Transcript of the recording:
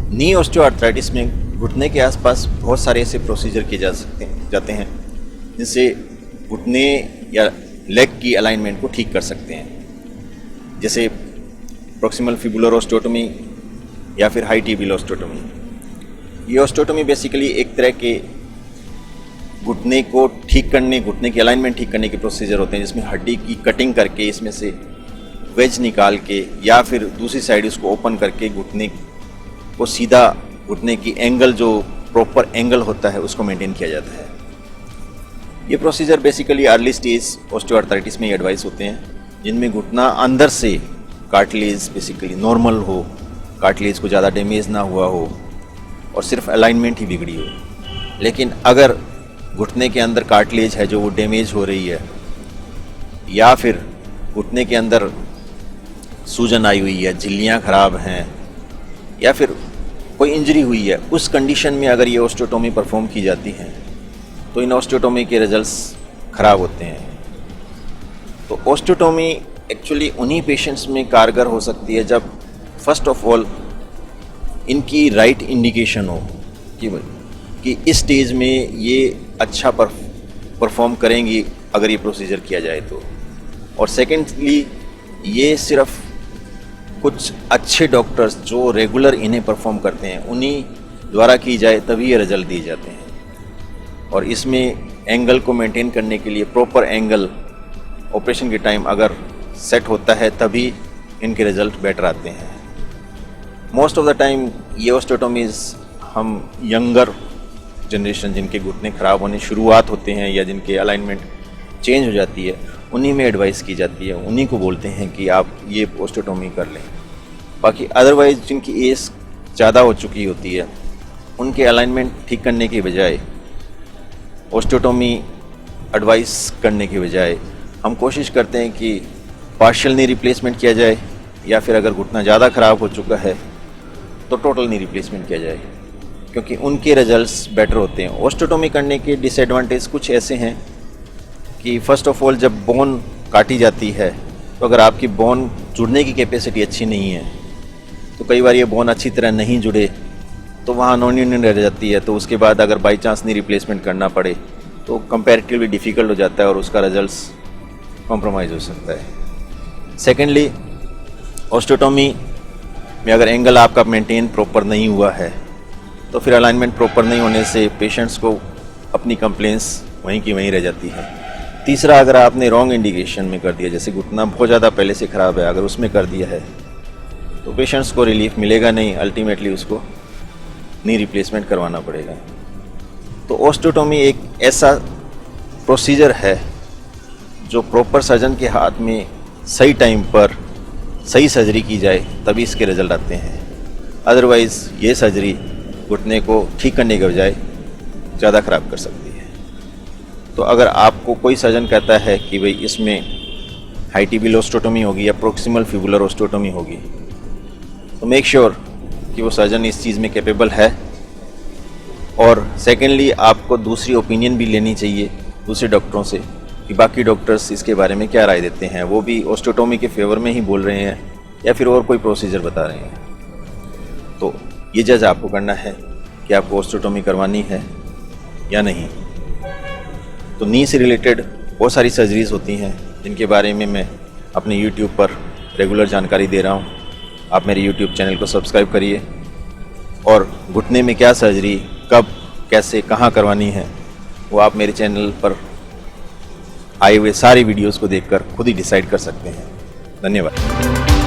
Knee osteoarthritis में घुटने के आसपास बहुत सारे ऐसे प्रोसीजर किए जाते हैं जिससे घुटने या लेग की अलाइनमेंट को ठीक कर सकते हैं, जैसे प्रॉक्सिमल फिबुलर ऑस्टियोटोमी या फिर हाई टिबियल ऑस्टियोटोमी। ये ऑस्टियोटोमी बेसिकली एक तरह के घुटने को ठीक करने, घुटने की अलाइनमेंट ठीक करने के प्रोसीजर होते हैं, जिसमें हड्डी की कटिंग करके इसमें से वेज निकाल के या फिर दूसरी साइड इसको ओपन करके घुटने को सीधा, घुटने की एंगल जो प्रॉपर एंगल होता है उसको मेंटेन किया जाता है। ये procedure basically early stage osteoarthritis में एडवाइस होते हैं, जिनमें घुटना अंदर से कार्टिलेज बेसिकली नॉर्मल हो, कार्टिलेज को ज़्यादा डैमेज ना हुआ हो और सिर्फ अलाइनमेंट ही बिगड़ी हो। लेकिन अगर घुटने के अंदर कार्टिलेज है जो वो डैमेज हो रही है, या फिर घुटने के अंदर सूजन आई हुई है, झिल्लियाँ खराब हैं, या फिर कोई इंजरी हुई है, उस कंडीशन में अगर ये ऑस्टियोटोमी परफॉर्म की जाती है तो इन ऑस्टियोटोमी के रिजल्ट्स ख़राब होते हैं। तो ऑस्टियोटोमी एक्चुअली उन्हीं पेशेंट्स में कारगर हो सकती है जब फर्स्ट ऑफ ऑल इनकी राइट इंडिकेशन हो कि इस स्टेज में ये अच्छा परफॉर्म करेंगी अगर ये प्रोसीजर किया जाए तो। और सेकेंडली ये सिर्फ कुछ अच्छे डॉक्टर्स जो रेगुलर इन्हें परफॉर्म करते हैं उन्हीं द्वारा की जाए तभी ये रिजल्ट दिए जाते हैं। और इसमें एंगल को मेंटेन करने के लिए प्रॉपर एंगल ऑपरेशन के टाइम अगर सेट होता है तभी इनके रिजल्ट बेटर आते हैं। मोस्ट ऑफ द टाइम ये ऑस्टियोटोमीज हम यंगर जनरेशन, जिनके घुटने ख़राब होने शुरुआत होते हैं या जिनके अलाइनमेंट चेंज हो जाती है, उन्हीं में एडवाइस की जाती है, उन्हीं को बोलते हैं कि आप ये ऑस्टियोटोमी कर लें। बाकी अदरवाइज जिनकी एज ज़्यादा हो चुकी होती है उनके अलाइनमेंट ठीक करने के बजाय, ऑस्टियोटोमी एडवाइस करने के बजाय हम कोशिश करते हैं कि पार्शियल नी रिप्लेसमेंट किया जाए, या फिर अगर घुटना ज़्यादा ख़राब हो चुका है तो टोटल नी रिप्लेसमेंट किया जाए, क्योंकि उनके रिजल्ट्स बेटर होते हैं। ऑस्टियोटोमी करने के डिसएडवांटेज कुछ ऐसे हैं कि फ़र्स्ट ऑफ ऑल जब बोन काटी जाती है तो अगर आपकी बोन जुड़ने की कैपेसिटी अच्छी नहीं है तो कई बार ये बोन अच्छी तरह नहीं जुड़े तो वहाँ नॉन यूनियन रह जाती है। तो उसके बाद अगर बाई चांस नी रिप्लेसमेंट करना पड़े तो कंपैरेटिवली डिफ़िकल्ट हो जाता है और उसका रिजल्ट्स कॉम्प्रोमाइज़ हो सकता है। सेकेंडली, ऑस्टियोटोमी में अगर एंगल आपका मेंटेन प्रॉपर नहीं हुआ है तो फिर अलाइनमेंट प्रॉपर नहीं होने से पेशेंट्स को अपनी कंप्लेंट्स वहीं की वहीं रह जाती है। तीसरा, अगर आपने रॉन्ग इंडिकेशन में कर दिया, जैसे घुटना बहुत ज़्यादा पहले से ख़राब है, अगर उसमें कर दिया है तो पेशेंट्स को रिलीफ मिलेगा नहीं, अल्टीमेटली उसको नी रिप्लेसमेंट करवाना पड़ेगा। तो ऑस्टियोटोमी एक ऐसा प्रोसीजर है जो प्रॉपर सर्जन के हाथ में सही टाइम पर सही सर्जरी की जाए तभी इसके रिजल्ट आते हैं। अदरवाइज़ ये सर्जरी घुटने को ठीक करने के बजाय ज़्यादा ख़राब कर सकती है। तो अगर आपको कोई सर्जन कहता है कि भाई इसमें हाई टिबियल ऑस्टियोटोमी होगी या प्रॉक्सिमल फिबुलर ऑस्टियोटोमी होगी, तो मेक श्योर कि वो सर्जन इस चीज़ में कैपेबल है। और सेकेंडली, आपको दूसरी ओपिनियन भी लेनी चाहिए दूसरे डॉक्टरों से कि बाकी डॉक्टर्स इसके बारे में क्या राय देते हैं, वो भी ऑस्टियोटोमी के फेवर में ही बोल रहे हैं या फिर और कोई प्रोसीजर बता रहे हैं। तो ये जज आपको करना है कि आपको ऑस्टियोटोमी करवानी है या नहीं। तो नी से रिलेटेड बहुत सारी सर्जरीज़ होती हैं जिनके बारे में मैं अपने YouTube पर रेगुलर जानकारी दे रहा हूँ। आप मेरे YouTube चैनल को सब्सक्राइब करिए और घुटने में क्या सर्जरी, कब, कैसे, कहाँ करवानी है वो आप मेरे चैनल पर आए हुए सारे वीडियोस को देखकर खुद ही डिसाइड कर सकते हैं। धन्यवाद।